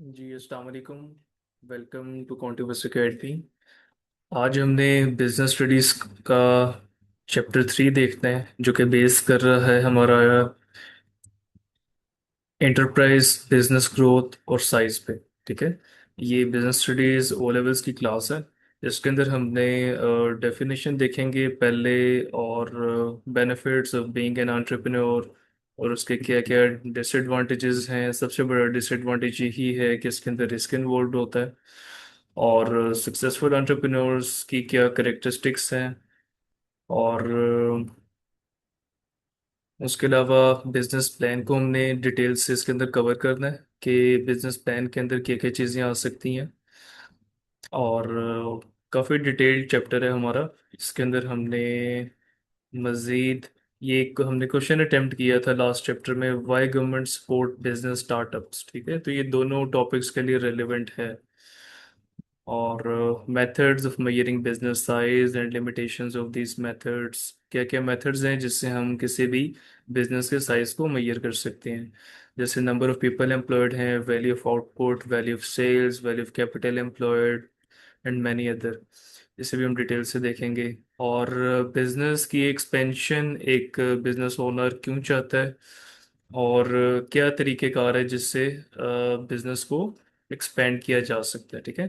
जी अस्सलाम वालेकुम। Welcome to कॉन्टिवर्स एकेडमी। आज हमने बिजनेस स्टडीज का चैप्टर 3 देखते हैं, जो कि बेस कर रहा है हमारा एंटरप्राइज बिजनेस ग्रोथ और साइज पे। ठीक है, ये बिजनेस स्टडीज ओ लेवल्स की क्लास है। इसके अंदर हमने डेफिनेशन देखेंगे पहले, और benefits of being an entrepreneur, और उसके क्या क्या डिसएडवांटेजेस हैं। सबसे बड़ा डिसएडवांटेज यही है कि इसके अंदर रिस्क इन्वॉल्व होता है। और सक्सेसफुल एंटरप्रेन्योर्स की क्या करेक्टरिस्टिक्स हैं, और उसके अलावा बिजनेस प्लान को हमने डिटेल से इसके अंदर कवर करना है कि बिजनेस प्लान के अंदर क्या क्या चीज़ें आ सकती हैं। और काफ़ी डिटेल्ड चैप्टर है हमारा। इसके अंदर हमने मज़ीद ये एक हमने क्वेश्चन अटेम्प्ट किया था लास्ट चैप्टर में, why government support business startups. ठीक है, तो ये दोनों टॉपिक्स के लिए रेलेवेंट है। और methods of measuring business size and limitations of this methods, क्या क्या मेथड्स हैं जिससे हम किसी भी बिजनेस के साइज को मेजर कर सकते हैं। जैसे नंबर ऑफ पीपल एम्प्लॉयड हैं, value of output, value of sales, value of capital employed and many other. इसे भी हम डिटेल से देखेंगे। और बिजनेस की एक्सपेंशन एक बिजनेस ओनर क्यों चाहता है, और क्या तरीक़ेकार है जिससे बिजनेस को एक्सपेंड किया जा सकता है। ठीक है,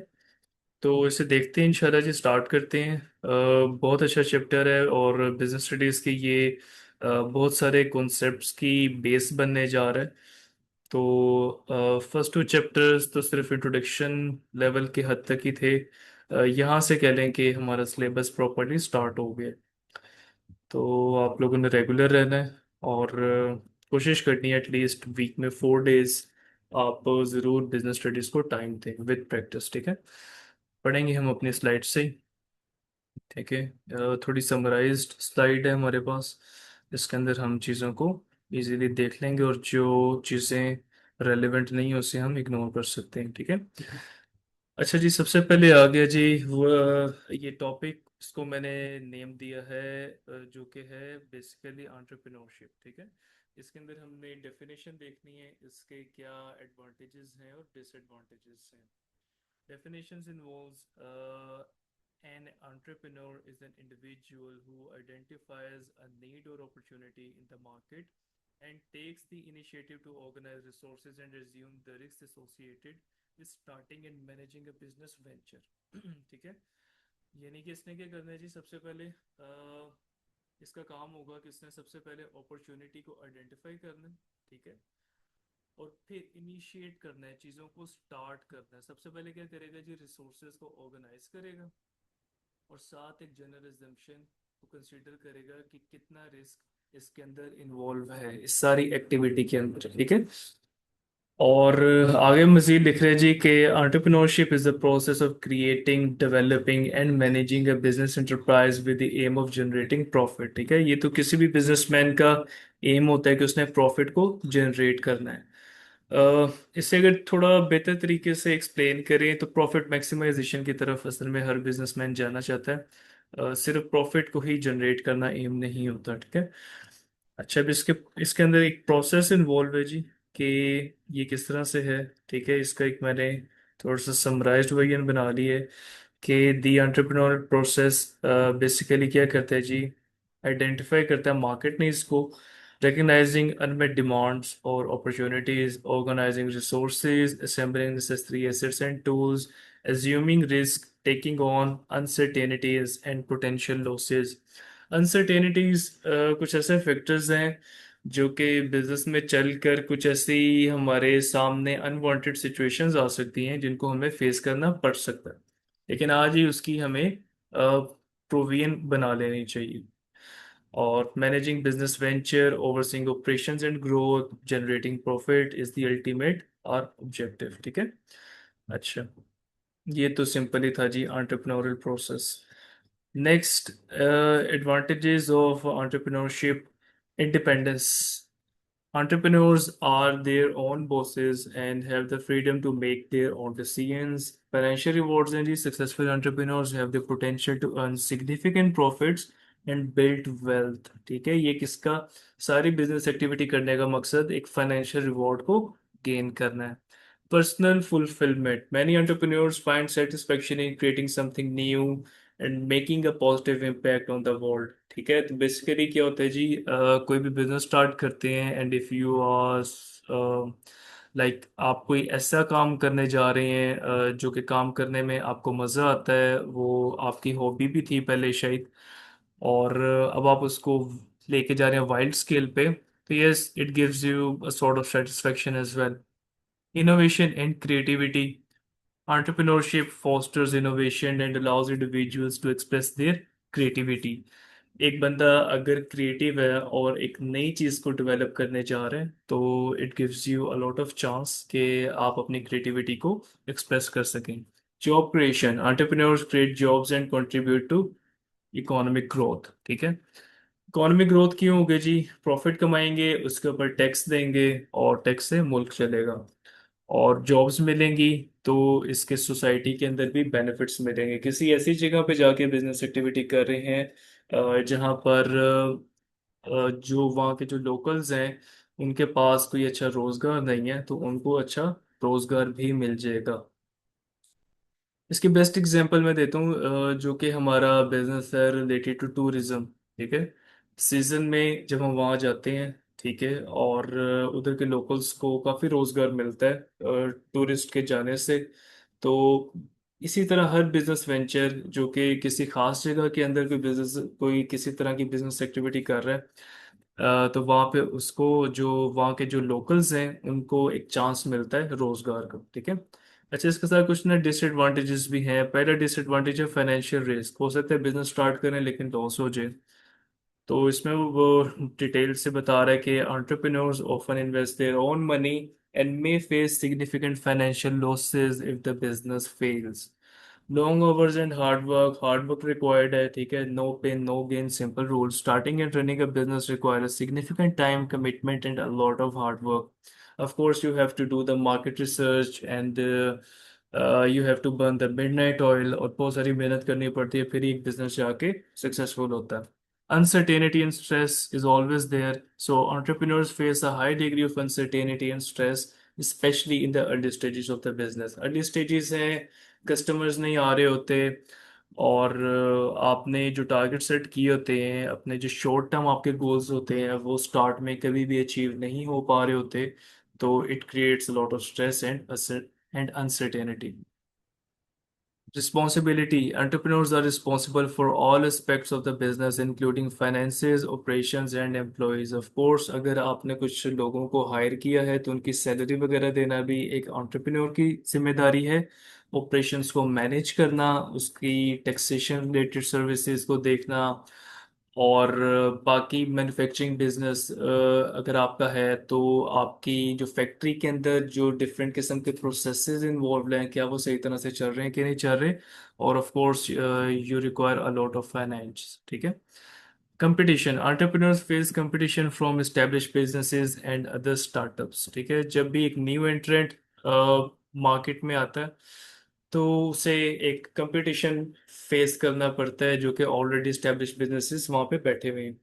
तो इसे देखते हैं इंशाल्लाह जी, स्टार्ट करते हैं। बहुत अच्छा चैप्टर है, और बिजनेस स्टडीज़ के ये बहुत सारे कॉन्सेप्ट्स की बेस बनने जा रहा है। तो फर्स्ट 2 चैप्टर्स तो सिर्फ इंट्रोडक्शन लेवल के हद तक ही थे। यहाँ से कह लें कि हमारा सिलेबस प्रॉपरली स्टार्ट हो गया। तो आप लोगों ने रेगुलर रहना है, और कोशिश करनी है एटलीस्ट वीक में 4 डेज आप ज़रूर बिजनेस स्टडीज़ को टाइम दें विद प्रैक्टिस। ठीक है, पढ़ेंगे हम अपनी स्लाइड से। ठीक है, थोड़ी समराइज्ड स्लाइड है हमारे पास। इसके अंदर हम चीज़ों को इजीली देख लेंगे, और जो चीज़ें रेलेवेंट नहीं है उसे हम इग्नोर कर सकते हैं। ठीक है, अच्छा जी, सबसे पहले आ गया जी वो ये टॉपिक, इसको मैंने नेम दिया है जो कि है बेसिकली एंटरप्रेन्योरशिप। ठीक है, इसके अंदर हमने डेफिनेशन देखनी है, इसके क्या एडवांटेजेस हैं और डिसएडवांटेजेस हैं। Definitions involves an entrepreneur is an individual who identifies a need or opportunity in the market and takes the initiative to organize resources and assume the risks associated with starting and managing a business venture. ठीक है, यानी कि इसने क्या करना है जी, सबसे पहले इसका काम होगा कि इसने सबसे पहले अपॉर्चुनिटी को आइडेंटिफाई करना है। ठीक है, और फिर इनिशिएट करना है, चीज़ों को स्टार्ट करना है। सबसे पहले क्या करेगा जी, रिसोर्सेज को ऑर्गेनाइज करेगा, और साथ एक जनरल एजम्पशन को कंसीडर करेगा कि कितना रिस्क इसके अंदर इन्वॉल्व है इस सारी एक्टिविटी के अंदर। ठीक है, और आगे मजीद लिख रहे हैं जी कि entrepreneurship is the process of creating, developing and managing a business enterprise with the aim of generating profit. ठीक है, ये तो किसी भी बिजनेसमैन का एम होता है कि उसने प्रॉफिट को जनरेट करना है। इससे अगर थोड़ा बेहतर तरीके से एक्सप्लेन करें तो प्रॉफिट मैक्सिमाइजेशन की तरफ असल में हर बिजनेसमैन जाना चाहता है। सिर्फ प्रॉफिट को ही जनरेट करना एम नहीं होता। ठीक है, अच्छा, अब इसके इसके अंदर एक प्रोसेस इन्वॉल्व है जी कि ये किस तरह से है। ठीक है, इसका एक मैंने थोड़ा सा समराइज्ड वर्जन बना ली है कि दी एंटरप्रेन्योरल प्रोसेस बेसिकली क्या करता है जी, आइडेंटिफाई करता है मार्केट नीड्स को, recognizing unmet demands or opportunities, organizing resources, assembling necessary assets and tools, assuming risk, taking on uncertainties and potential losses. Uncertainties कुछ ऐसे फैक्टर्स हैं जो कि बिजनेस में चलकर कुछ ऐसी हमारे सामने अनवांटेड सिचुएशंस आ सकती हैं जिनको हमें फेस करना पड़ सकता है, लेकिन आज ही उसकी हमें प्रोविजन बना लेनी चाहिए। और managing business venture, overseeing operations and growth, generating profit is the ultimate or objective. ठीक है, अच्छा, ये तो सिंपल ही था जी entrepreneurial process. Next, advantages of entrepreneurship: independence. Entrepreneurs are their own bosses and have the freedom to make their own decisions. Financial rewards and the successful entrepreneurs have the potential to earn significant profits and build wealth. ठीक है, ये किसका, सारी business activity करने का मकसद एक financial reward को गेन करना है। personal fulfillment. Many entrepreneurs find satisfaction in creating something new and making a positive impact on the world. ठीक है, तो बेसिकली क्या होता है जी, कोई भी बिजनेस स्टार्ट करते हैं and if you are like आप कोई ऐसा काम करने जा रहे हैं जो कि काम करने में आपको मज़ा आता है, वो आपकी हॉबी भी थी पहले शायद, और अब आप उसको लेके जा रहे हैं वाइल्ड स्केल पे, तो yes it gives you a sort of satisfaction as well. Innovation and creativity. Entrepreneurship fosters innovation and allows individuals to express their creativity. एक बंदा अगर क्रिएटिव है और एक नई चीज़ को डेवलप करने जा रहे हैं, तो it gives you a lot of chance कि आप अपनी क्रिएटिविटी को एक्सप्रेस कर सकें. Job creation. Entrepreneurs create jobs and contribute to economic growth. ठीक है, इकोनॉमिक ग्रोथ क्यों होगी जी? प्रॉफिट कमाएंगे, उसके ऊपर टैक्स देंगे और टैक्स से मुल्क चलेगा, और जॉब्स मिलेंगी, तो इसके सोसाइटी के अंदर भी बेनिफिट्स मिलेंगे. किसी ऐसी जगह पे जाके बिजनेस एक्टिविटी कर रहे हैं जहाँ पर जो वहाँ के जो लोकल्स हैं उनके पास कोई अच्छा रोजगार नहीं है, तो उनको अच्छा रोजगार भी मिल जाएगा. इसकी बेस्ट एग्जांपल मैं देता हूँ, जो कि हमारा बिजनेस है रिलेटेड टू टूरिज्म. ठीक है, सीजन में जब हम वहाँ जाते हैं, ठीक है, और उधर के लोकल्स को काफ़ी रोजगार मिलता है टूरिस्ट के जाने से. तो इसी तरह हर बिजनेस वेंचर जो कि किसी खास जगह के अंदर कोई बिजनेस, कोई किसी तरह की बिजनेस एक्टिविटी कर रहा है, तो वहाँ पे उसको, जो वहाँ के जो लोकल्स हैं उनको एक चांस मिलता है रोजगार का. ठीक है. अच्छा, इसके साथ कुछ ना डिसएडवांटेजेस भी हैं. पहला डिसएडवांटेज है फाइनेंशियल रिस्क. हो सकता है बिजनेस स्टार्ट करें लेकिन लॉस हो जाए. तो इसमें वो डिटेल से बता रहा है कि entrepreneurs often invest their own money and may face significant financial losses if the business fails. Long hours and hard work required है. ठीक है, no pain no gain simple rules. Starting and running a business requires significant time commitment and a lot of hard work. Of course you have to do the market research and you have to burn the midnight oil, और बहुत सारी मेहनत करनी पड़ती है, फिर एक business जाके सक्सेसफुल होता है. Uncertainty and stress is always there. So entrepreneurs face a high degree of uncertainty and stress, especially in the early stages of the business. Early stages हैं, कस्टमर्स नहीं आ रहे होते, और आपने जो टारगेट सेट किए होते हैं, अपने जो शॉर्ट टर्म आपके गोल्स होते हैं, वो स्टार्ट में कभी भी अचीव नहीं हो पा रहे होते. तो it creates lot of stress and uncertainty. Responsibility. Entrepreneurs are responsible for all aspects of the business, including finances, operations, and employees. Of course, अगर आपने कुछ लोगों को हायर किया है तो उनकी सैलरी वगैरह देना भी एक एंटरप्रेन्योर की जिम्मेदारी है. ऑपरेशंस को मैनेज करना, उसकी टैक्सेशन रिलेटेड सर्विसेज को देखना, और बाकी मैन्युफैक्चरिंग बिजनेस अगर आपका है, तो आपकी जो फैक्ट्री के अंदर जो डिफरेंट किस्म के प्रोसेसेस इन्वॉल्व हैं, क्या वो सही तरह से चल रहे हैं कि नहीं चल रहे. और of course you require a lot of finance. ठीक है. Competition. Entrepreneurs face competition from establish businesses and other startups. ठीक है, जब भी एक न्यू एंट्रेंट मार्केट में आता है, तो उसे एक कंपटीशन फेस करना पड़ता है जो कि ऑलरेडी एस्टेब्लिश बिजनेसेस वहाँ पे बैठे हुए हैं.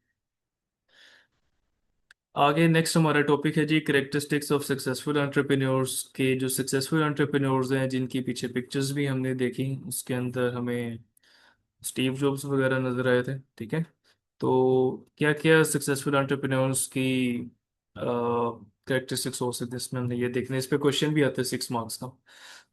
आगे नेक्स्ट हमारा टॉपिक है जी, करेक्टरिस्टिक्स ऑफ सक्सेसफुल एंटरप्रेन्योर्स. के जो सक्सेसफुल एंटरप्रेन्योर्स हैं जिनकी पीछे पिक्चर्स भी हमने देखी, उसके अंदर हमें स्टीव जॉब्स वगैरह नजर आए थे. ठीक है, तो क्या क्या सक्सेसफुल एंटरप्रेन्योर्स की कैरेक्टरिस्टिक्स हो सकते हैं, इसमें हमने ये देखना है. इस पे क्वेश्चन भी आता है 6 मार्क्स का.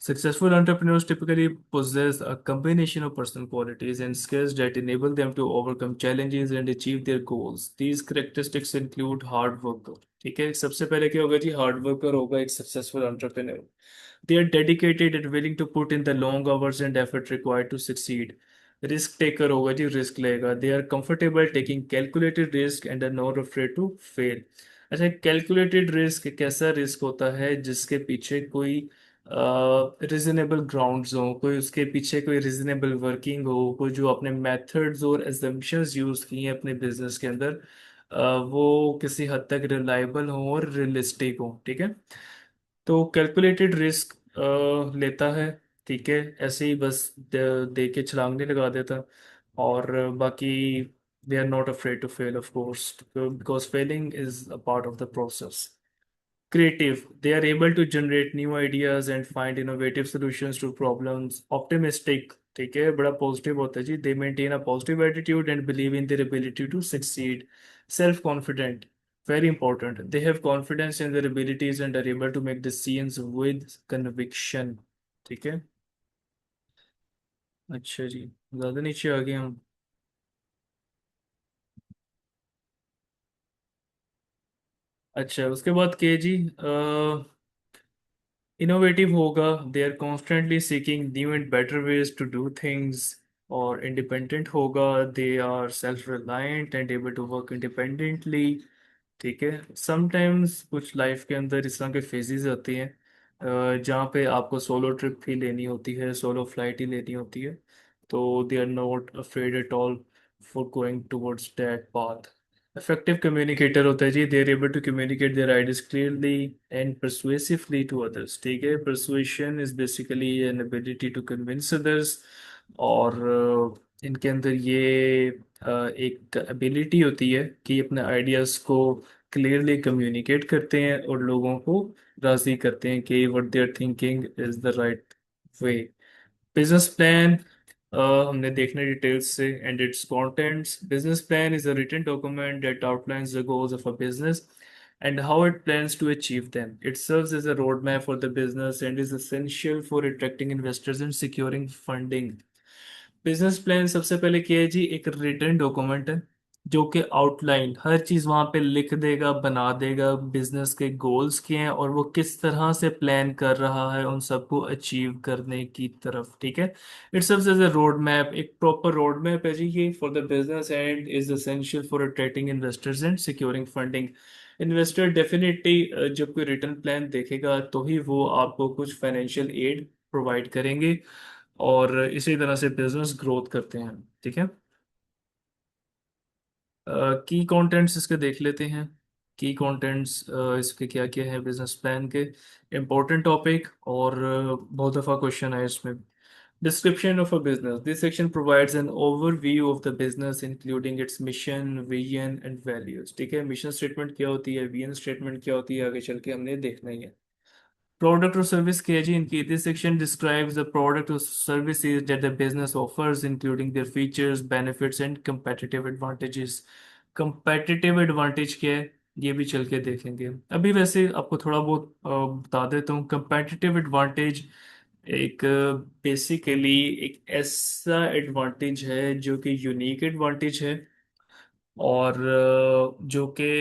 Successful entrepreneurs typically possess a combination of personal qualities and skills that enable them to overcome challenges and achieve their goals. These characteristics include hard worker. ठीक है, सबसे पहले क्या होगा जी? हार्ड वर्कर होगा एक successful entrepreneur. They are dedicated and willing to put in the long hours and effort required to succeed. Risk taker होगा जी, रिस्क लेगा. They are comfortable taking calculated risk and are not afraid to fail. अच्छा, calculated risk कैसा risk होता है? जिसके पीछे कोई रिजनेबल ग्राउंड्स हो, कोई उसके पीछे कोई रिजनेबल वर्किंग हो, कोई जो अपने मेथड्स और एजम्पशंस यूज किए हैं अपने बिजनेस के अंदर, वो किसी हद तक रिलायबल हो और रियलिस्टिक हो. ठीक है, तो कैलकुलेटेड रिस्क लेता है. ठीक है, ऐसे ही बस दे के छलांग नहीं लगा देता. और बाकी they are not afraid to fail of course, because failing is a part of the process. creative, they are able to generate new ideas and find innovative solutions to problems. Optimistic, ठीक है, बड़ा positive होता है जी, they maintain a positive attitude and believe in their ability to succeed. Self confident, very important, they have confidence in their abilities and are able to make decisions with conviction. ठीक है। अच्छा जी, ज्यादा नीचे आ गए हम। अच्छा, उसके बाद के जी, इनोवेटिव होगा, they are constantly seeking new and better ways to do things. और इंडिपेंडेंट होगा, they are self reliant and able to work independently. ठीक है। समटाइम्स कुछ लाइफ के अंदर इस तरह के फेजेस आते हैं जहाँ पे आपको सोलो ट्रिप ही लेनी होती है, सोलो फ्लाइट ही लेनी होती है। तो they are not afraid at all for going towards that path. Effective communicator होता है जी, they are able to communicate their ideas clearly and persuasively to others. ठीक है। Persuasion is basically an ability to convince others. और इनके अंदर ये एक एबिलिटी होती है कि अपने आइडियाज को क्लियरली कम्युनिकेट करते हैं और लोगों को राजी करते हैं कि what they are thinking is the right way. Business plan हमने देखना डिटेल्स से and its contents. Business plan is a written document that outlines the goals of a business and how it plans to achieve them. It serves as a roadmap for the business and is essential for attracting investors and securing funding. Business plan सबसे पहले क्या है जी, एक written document है जो कि outline हर चीज वहां पे लिख देगा, बना देगा, बिजनेस के गोल्स क्या हैं और वो किस तरह से प्लान कर रहा है उन सबको अचीव करने की तरफ। ठीक है। It serves as a road map, एक प्रॉपर रोड मैप है जी ये for the business and is essential for attracting investors and securing funding. Investor definitely जब कोई रिटर्न प्लान देखेगा तो ही वो आपको कुछ फाइनेंशियल एड प्रोवाइड करेंगे और इसी तरह से बिजनेस ग्रोथ करते हैं। ठीक है। की कंटेंट्स इसके देख लेते हैं। की कंटेंट्स इसके क्या क्या है बिजनेस प्लान के, इम्पोर्टेंट टॉपिक और बहुत दफ़ा क्वेश्चन है इसमें। Description of a business, this section provides an overview of the business including it's mission, vision and values. ठीक है। मिशन स्टेटमेंट क्या होती है, विजन स्टेटमेंट क्या होती है, आगे चल के हमने देखना ही है। Product or service KG in key. This section describes the product or services that the business offers, including their features, benefits, and competitive advantages. Competitive advantage क्या है ये भी चल के देखेंगे। अभी वैसे आपको थोड़ा बहुत बता देता हूँ। competitive advantage एक बेसिकली एक ऐसा एडवांटेज है जो कि यूनिक एडवांटेज है और जो कि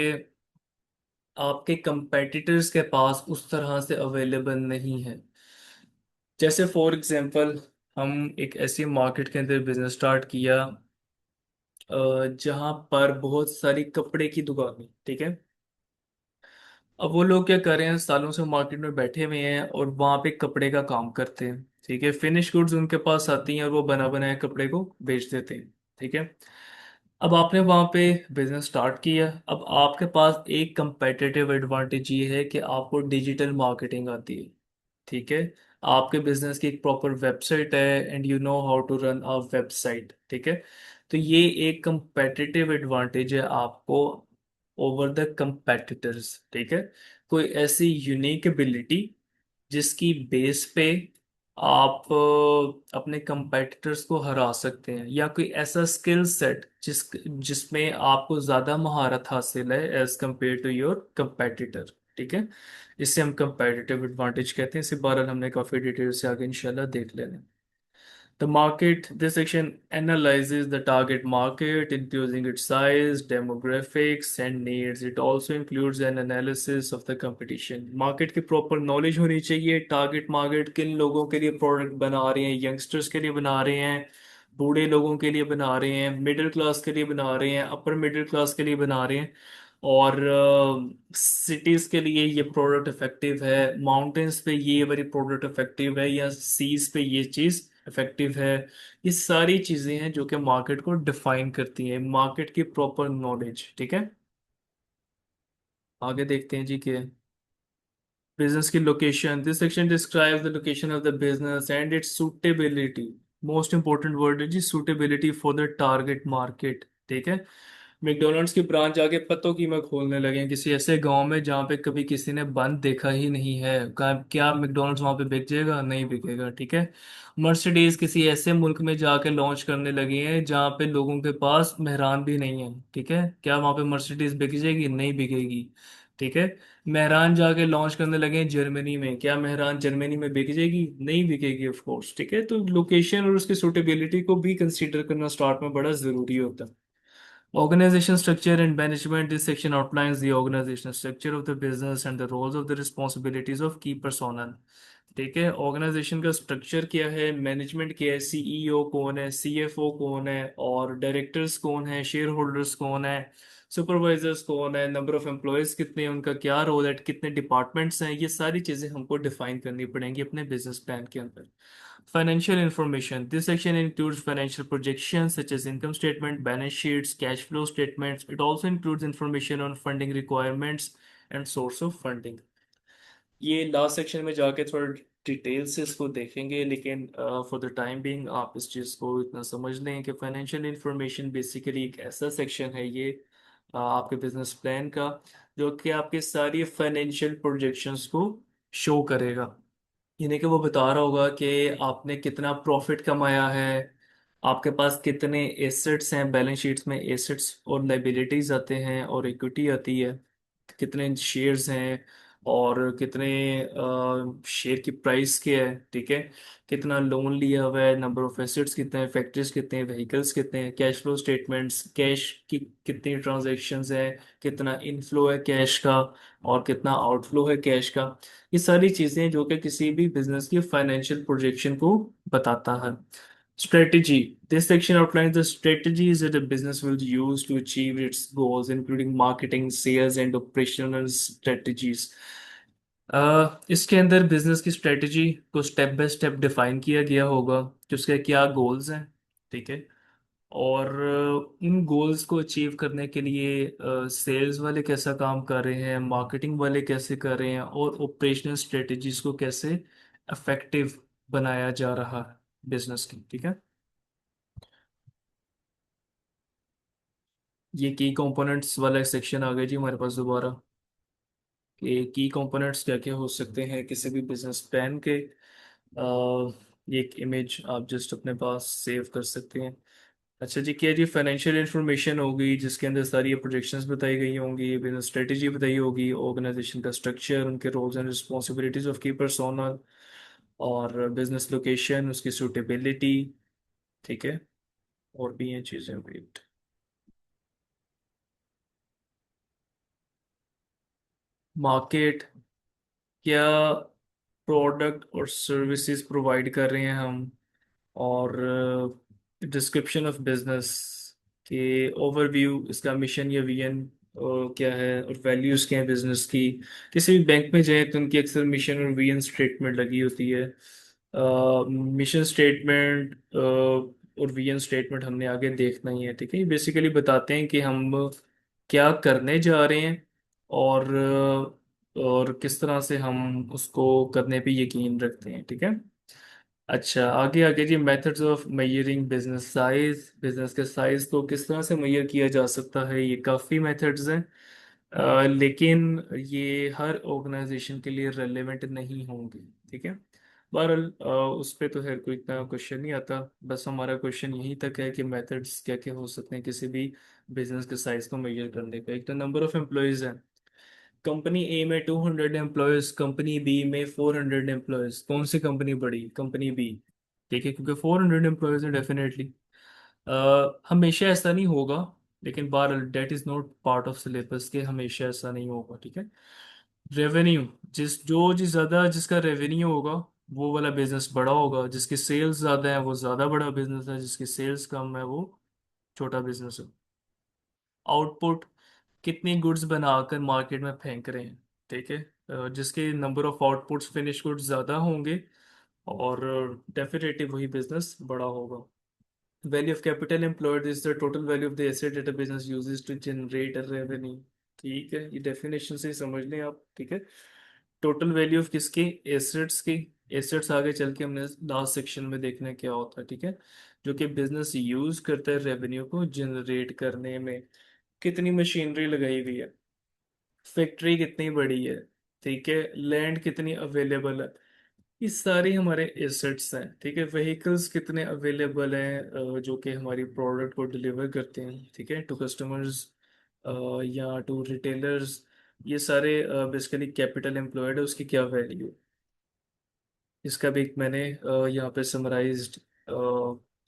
आपके कंपेटिटर्स के पास उस तरह से अवेलेबल नहीं है। जैसे फॉर एग्जांपल, हम एक ऐसी मार्केट के अंदर बिजनेस स्टार्ट किया जहां पर बहुत सारी कपड़े की दुकानें। ठीक है। अब वो लोग क्या कर रहे हैं, सालों से मार्केट में बैठे हुए हैं और वहां पे कपड़े का काम करते हैं। ठीक है। फिनिश गुड्स उनके पास आती हैं और वो बना बनाए कपड़े को बेच देते हैं। ठीक है। अब आपने वहां पे बिजनेस स्टार्ट किया, अब आपके पास एक कंपेटिटिव एडवांटेज ये है कि आपको डिजिटल मार्केटिंग आती है। ठीक है। आपके बिजनेस की एक प्रॉपर वेबसाइट है and you know how to run a website. ठीक है। तो ये एक कंपेटिटिव एडवांटेज है आपको ओवर द कंपेटिटर्स। ठीक है। कोई ऐसी यूनिक एबिलिटी जिसकी बेस पे आप अपने कंपेटिटर्स को हरा सकते हैं, या कोई ऐसा स्किल सेट जिसमें आपको ज़्यादा महारत हासिल है as compare to your competitor. ठीक है। इसे हम कंपेटिटिव एडवांटेज कहते हैं। इसे बहरहाल हमने काफ़ी डिटेल से आगे इंशाल्लाह देख लेना। The market, this section analyzes the target market, including its size, demographics, and needs. It also includes an analysis of the competition. Market की proper knowledge होनी चाहिए। Target market किन लोगों के लिए product बना रहे हैं, youngsters के लिए बना रहे हैं, बूढ़े लोगों के लिए बना रहे हैं, मिडिल क्लास के लिए बना रहे हैं, अपर मिडिल क्लास के लिए बना रहे हैं। और सिटीज के लिए ये प्रोडक्ट इफेक्टिव है, माउंटेन्स पे ये वाली प्रोडक्ट इफेक्टिव है, या सीज पे ये चीज इफेक्टिव है। ये सारी चीजें हैं जो कि मार्केट को डिफाइन करती हैं, मार्केट की प्रॉपर नॉलेज। ठीक है। आगे देखते हैं जी के बिजनेस की location. This section describes the location of the business and its suitability. Most important word है जी, suitability for the target market. ठीक है। मैकडोनल्ड्स की ब्रांच आगे पत्तों की में खोलने लगे हैं किसी ऐसे गांव में जहाँ पे कभी किसी ने बंद देखा ही नहीं है। क्या मैकडोनल्ड्स वहाँ पे बिक जाएगा? नहीं बिकेगा, ठीक है। मर्सिडीज किसी ऐसे मुल्क में जाके लॉन्च करने लगी है जहाँ पे लोगों के पास मेहरान भी नहीं है, ठीक है। क्या वहाँ पे मर्सिडीज बिक जाएगी? नहीं बिकेगी, ठीक है। मेहरान जाके लॉन्च करने लगे हैं जर्मनी में, क्या मेहरान जर्मनी में बिक जाएगी? नहीं बिकेगी ऑफ कोर्स, ठीक है। तो लोकेशन और उसकी सूटेबिलिटी को भी कंसीडर करना स्टार्ट में बड़ा जरूरी होता है। Organization structure and management. This section outlines the organizational structure of the business and the roles of the responsibilities of key personnel. ठीक है, ऑर्गेनाइजेशन का स्ट्रक्चर क्या है, मैनेजमेंट क्या है, सीईओ कौन है, सीएफओ कौन है, और डायरेक्टर्स कौन है, शेयर होल्डर्स कौन है, सुपरवाइजर्स कौन है, नंबर ऑफ एम्प्लॉयज कितने हैं, उनका क्या रोल है, कितने डिपार्टमेंट्स हैं, ये सारी चीज़ें हमको डिफाइन करनी पड़ेंगी अपने बिजनेस प्लान के अंदर। Financial information. This section includes financial projections such as income statement, balance sheets, cash flow statements. It also includes information on funding requirements and source of funding. ये लास्ट सेक्शन में जाके थोड़ा detail से इसको देखेंगे, लेकिन फॉर द टाइम बीइंग आप इस चीज़ को इतना समझ लें कि फाइनेंशियल इंफॉर्मेशन बेसिकली एक ऐसा सेक्शन है ये आपके बिजनेस प्लान का, जो कि आपके सारी फाइनेंशियल प्रोजेक्शंस को शो करेगा। यानी कि वो बता रहा होगा कि आपने कितना प्रॉफिट कमाया है, आपके पास कितने एसेट्स हैं, बैलेंस शीट्स में एसेट्स और लाइबिलिटीज आते हैं और इक्विटी आती है, कितने शेयर्स हैं और कितने शेयर की प्राइस क्या है, ठीक है। कितना लोन लिया हुआ है, नंबर ऑफ एसेट्स कितने हैं, फैक्ट्रीज कितने हैं, व्हीकल्स कितने हैं, कैश फ्लो स्टेटमेंट्स, कैश की कितनी ट्रांजैक्शंस है, कितना इनफ्लो है कैश का और कितना आउटफ्लो है कैश का। ये सारी चीजें जो कि किसी भी बिजनेस की फाइनेंशियल प्रोजेक्शन को बताता है। Strategy. This section outlines the strategies that a business will use to achieve its goals, including marketing, sales, and operational strategies. इसके अंदर बिजनेस की स्ट्रेटजी को स्टेप बाय स्टेप डिफाइन किया गया होगा कि उसके क्या गोल्स हैं, ठीक है। और इन गोल्स को अचीव करने के लिए सेल्स वाले कैसा काम कर रहे हैं, मार्केटिंग वाले कैसे कर रहे हैं, और ऑपरेशनल स्ट्रेटजीज को कैसे इफेक्टिव बनाया जा रहा है बिजनेस की, ठीक है। ये की कंपोनेंट्स वाला सेक्शन आ गया जी हमारे पास दोबारा, कि की कंपोनेंट्स क्या क्या हो सकते हैं किसी भी बिजनेस प्लान के। ये एक इमेज आप जस्ट अपने पास सेव कर सकते हैं। अच्छा जी, क्या जी फाइनेंशियल इंफॉर्मेशन होगी जिसके अंदर सारी प्रोजेक्शंस बताई गई होंगी, बिजनेस स्ट्रेटेजी बताई होगी, ऑर्गेनाइजेशन का स्ट्रक्चर, उनके रोल्स एंड रिस्पॉन्सिबिलिटीज ऑफ की पर्सोनल, और बिजनेस लोकेशन, उसकी सूटेबिलिटी, ठीक है। और भी हैं चीज़ें, वेट। मार्केट, क्या प्रोडक्ट और सर्विसेज प्रोवाइड कर रहे हैं हम, और डिस्क्रिप्शन ऑफ बिजनेस के ओवरव्यू, इसका मिशन या विजन क्या है, और वैल्यूज क्या है बिजनेस की। किसी भी बैंक में जाए तो उनकी अक्सर मिशन और विजन स्टेटमेंट लगी होती है। मिशन स्टेटमेंट और विजन स्टेटमेंट हमने आगे देखना ही है, ठीक है। ये बेसिकली बताते हैं कि हम क्या करने जा रहे हैं, और और किस तरह से हम उसको करने पे यकीन रखते हैं, ठीक है। अच्छा, आगे आगे जी, methods of measuring business size. Business के साइज को किस तरह से मेजर किया जा सकता है, ये काफ़ी मेथड्स हैं। लेकिन ये हर ऑर्गेनाइजेशन के लिए रेलेवेंट नहीं होंगे, ठीक है। बहरहाल उस पर तो खैर कोई इतना क्वेश्चन नहीं आता। बस हमारा क्वेश्चन यहीं तक है कि मेथड्स क्या क्या हो सकते हैं किसी भी बिजनेस के साइज को मेजर करने का। एक तो नंबर ऑफ एम्प्लॉयज़ है। कंपनी ए में 200 एम्प्लॉयज, कंपनी बी में 400 एम्प्लॉयज, कौन सी कंपनी बड़ी? कंपनी बी, ठीक है, क्योंकि 400 एम्प्लॉयज है डेफिनेटली। हमेशा ऐसा नहीं होगा, लेकिन बहरहाल that is not part of syllabus के, हमेशा ऐसा नहीं होगा, ठीक है। रेवेन्यू, जिस ज्यादा जिसका रेवेन्यू होगा वो वाला बिजनेस बड़ा होगा, जिसकी सेल्स ज्यादा है वो ज्यादा बड़ा बिजनेस है, जिसकी सेल्स कम है वो छोटा बिजनेस है। आउटपुट, कितनी गुड्स बनाकर मार्केट में फेंक रहे हैं, ठीक है। जिसके number of outputs finish goods ज़्यादा होंगे, और डेफिनेटली वही बिजनेस बड़ा होगा। Value of capital employed is the total value of the asset that a business uses to generate a revenue, ठीक है। ये डेफिनेशन से ही समझ लें आप, ठीक है। टोटल वैल्यू ऑफ किसकी? एसेट्स की। एसेट्स आगे चल के हमने लास्ट सेक्शन में देखना है क्या होता है, ठीक है। जो कि बिजनेस यूज करता है रेवेन्यू को जनरेट करने में। कितनी मशीनरी लगाई हुई है, फैक्ट्री कितनी बड़ी है, ठीक है, लैंड कितनी अवेलेबल है, ये सारी हमारे एसेट्स हैं, ठीक है। व्हीकल्स कितने अवेलेबल हैं जो कि हमारी प्रोडक्ट को डिलीवर करते हैं, ठीक है, टू कस्टमर्स या टू रिटेलर्स। ये सारे बेसिकली कैपिटल एम्प्लॉयड है, उसकी क्या वैल्यू, इसका भी एक मैंने यहाँ पे समराइज्ड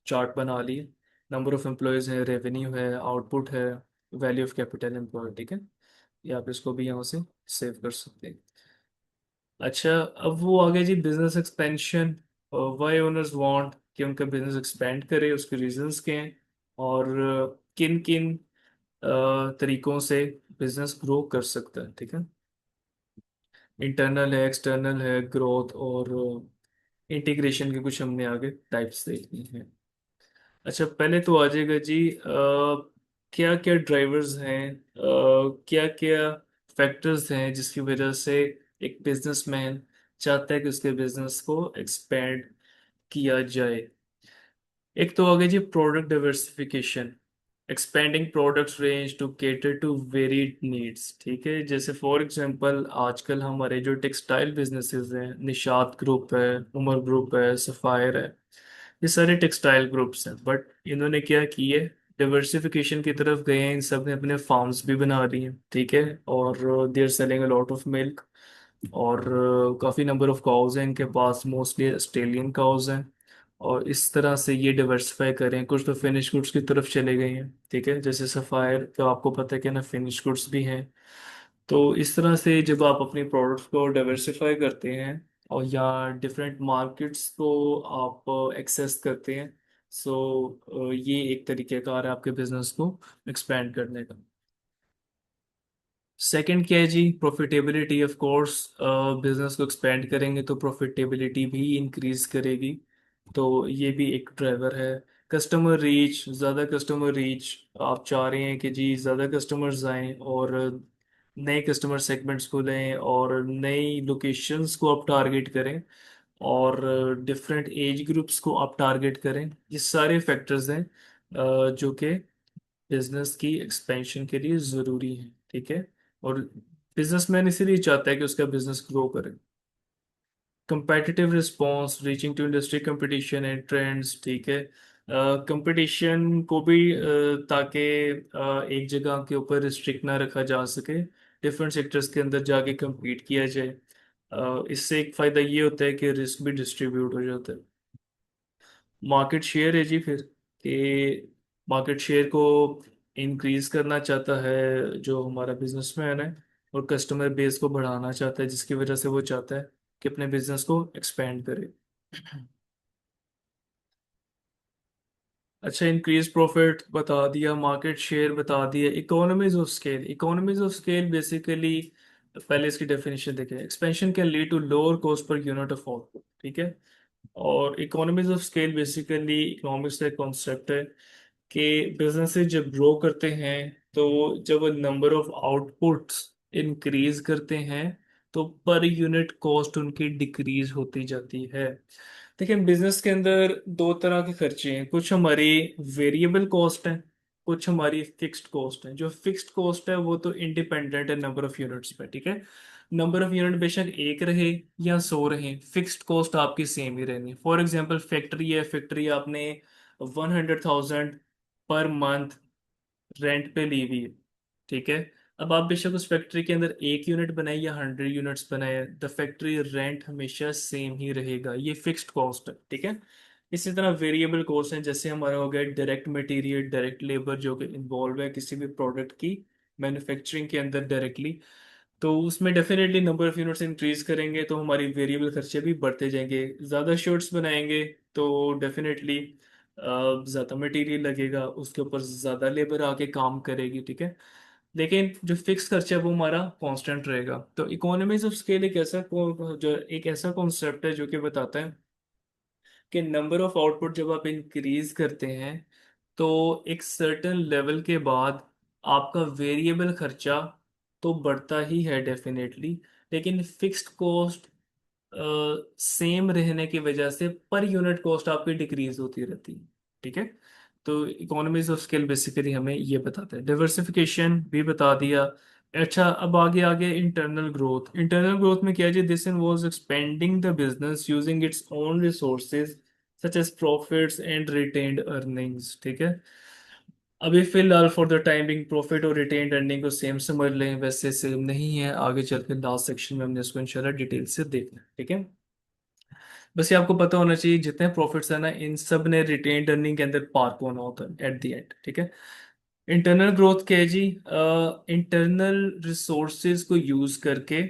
चार्ट बना ली। नंबर ऑफ एम्प्लॉयज है, रेवेन्यू है, आउटपुट है, वैल्यू ऑफ कैपिटल एम्प्लॉयड, ठीक है। ये आप इसको भी यहाँ से सेव कर सकते हैं। अच्छा, अब वो आगे जी business expansion, why owners want कि उनका बिजनेस एक्सपेंड करे, उसके रीजंस क्या हैं, और किन किन तरीकों से बिजनेस ग्रो कर सकता है, ठीक है। इंटरनल है, एक्सटर्नल है, ग्रोथ और इंटीग्रेशन के कुछ हमने आगे टाइप्स देखनी है। अच्छा, पहले तो आ जाएगा जी क्या क्या ड्राइवर्स हैं, क्या क्या फैक्टर्स हैं जिसकी वजह से एक बिजनेसमैन चाहता है कि उसके बिजनेस को एक्सपेंड किया जाए। एक तो आ गया जी product diversification, expanding products range to cater to varied needs, ठीक है। जैसे फॉर एग्जांपल आजकल हमारे जो टेक्सटाइल बिजनेसेस हैं, निशात ग्रुप है, उमर ग्रुप है, सफायर है, ये सारे टेक्सटाइल ग्रुप्स हैं, बट इन्होंने क्या की है, डाइवर्सिफिकेशन की तरफ गए हैं, इन सब ने अपने फार्म्स भी बना रही हैं, ठीक है, और they are selling a lot of milk, और काफ़ी नंबर ऑफ काउज हैं इनके पास, मोस्टली ऑस्ट्रेलियन काउज हैं। और इस तरह से ये डिवर्सिफाई करें, कुछ तो फिनिश गुड्स की तरफ चले गए हैं, ठीक है, जैसे सफ़ायर तो आपको पता है कि ना फिनिश गुड्स भी हैं। तो इस तरह से जब आप अपनी प्रोडक्ट्स को डाइवर्सिफाई करते हैं और या डिफरेंट मार्केट्स को आप एक्सेस करते हैं, सो ये एक तरीके कार है आपके बिजनेस को एक्सपेंड करने का। सेकंड क्या है जी, प्रॉफिटेबिलिटी, ऑफ कोर्स बिजनेस को एक्सपेंड करेंगे तो प्रॉफिटेबिलिटी भी इंक्रीज करेगी, तो ये भी एक ड्राइवर है। कस्टमर रीच, ज़्यादा कस्टमर रीच, आप चाह रहे हैं कि जी ज़्यादा कस्टमर्स आएं और नए कस्टमर सेगमेंट्स को लें और नई लोकेशंस को आप टारगेट करें और डिफरेंट एज ग्रुप्स को आप टारगेट करें, ये सारे फैक्टर्स हैं जो कि बिजनेस की एक्सपेंशन के लिए ज़रूरी है, ठीक है। और बिजनेसमैन इसीलिए चाहता है कि उसका बिजनेस ग्रो करे। Competitive response, reaching to industry competition and trends, ठीक है। कंपटीशन को भी ताकि एक जगह के ऊपर रिस्ट्रिक्ट ना रखा जा सके, डिफरेंट सेक्टर्स के अंदर जाके compete किया जाए। इससे एक फ़ायदा ये होता है कि रिस्क भी डिस्ट्रीब्यूट हो जाता है। मार्केट शेयर है जी फिर, कि मार्केट शेयर को इंक्रीज करना चाहता है जो हमारा बिजनेसमैन है, और कस्टमर बेस को बढ़ाना चाहता है, जिसकी वजह से वो चाहता है कि अपने बिजनेस को एक्सपेंड करे। अच्छा, इंक्रीज प्रॉफिट बता दिया, मार्केट शेयर बता दिया, economies of scale. Economies of scale basically, पहले इसकी डेफिनेशन देखें, expansion can lead to lower cost per unit of output, ठीक है। और economies of scale basically economics का एक कॉन्सेप्ट है कि बिजनेसेस जब ग्रो करते हैं तो जब नंबर ऑफ आउटपुट्स इंक्रीज करते हैं तो पर यूनिट कॉस्ट उनकी डिक्रीज होती जाती है। देखिए, बिजनेस के अंदर दो तरह के खर्चे हैं, कुछ हमारी वेरिएबल कॉस्ट है, कुछ हमारी फिक्स्ड कॉस्ट है। जो फिक्स्ड कॉस्ट है वो तो इंडिपेंडेंट है नंबर ऑफ यूनिट्स पे, ठीक है। नंबर ऑफ यूनिट बेशक एक रहे या 100 रहे, फिक्स्ड कॉस्ट आपकी सेम ही रहनी है। फॉर एग्जांपल फैक्ट्री है, फैक्ट्री आपने 100,000 पर मंथ रेंट पे ली हुई है, ठीक है। अब आप बेशक उस फैक्ट्री के अंदर एक यूनिट बनाए या 100 यूनिट्स बनाए, द फैक्ट्री रेंट हमेशा सेम ही रहेगा, ये फिक्स्ड कॉस्ट है, ठीक है। इसी तरह वेरिएबल कॉस्ट है, जैसे हमारा हो गया डायरेक्ट मटेरियल, डायरेक्ट लेबर जो कि इन्वॉल्व है किसी भी प्रोडक्ट की मैन्युफैक्चरिंग के अंदर डायरेक्टली, तो उसमें definitely number of units increase करेंगे तो हमारी वेरिएबल खर्चे भी बढ़ते जाएंगे। ज़्यादा शर्ट्स बनाएंगे तो डेफिनेटली ज़्यादा मटेरियल लगेगा, उसके ऊपर ज़्यादा लेबर आके काम करेगी, ठीक है। लेकिन जो फिक्स खर्चा है वो हमारा कांस्टेंट रहेगा। तो इकोनॉमीज ऑफ स्केल एक ऐसा कॉन्सेप्ट है जो कि बताता है कि नंबर ऑफ आउटपुट जब आप इंक्रीज करते हैं तो एक सर्टेन लेवल के बाद आपका वेरिएबल खर्चा तो बढ़ता ही है डेफिनेटली, लेकिन फिक्स्ड कॉस्ट सेम रहने की वजह से पर यूनिट कॉस्ट आपकी डिक्रीज होती रहती है, ठीक है। तो इकोनॉमीज ऑफ स्केल बेसिकली हमें ये बताता है। डाइवर्सिफिकेशन भी बता दिया। अच्छा, अब आगे आगे इंटरनल ग्रोथ। इंटरनल ग्रोथ में क्या है जी? This involves expanding the business using its own resources such as profits and retained earnings. ठीक है, अभी फिलहाल फॉर द टाइमिंग प्रॉफिट और रिटेन्ड अर्निंग को सेम समझ लें, वैसे सेम नहीं है, आगे चल के लास्ट सेक्शन में हमने इसको इंशाल्लाह डिटेल से देखना है। ठीक है, बस ये आपको पता होना चाहिए जितने प्रॉफिट्स है ना, इन सब ने रिटेन्ड अर्निंग के अंदर पार्क होना होता है एट द एंड। ठीक है, इंटरनल ग्रोथ क्या है जी? इंटरनल रिसोर्सेज को यूज करके,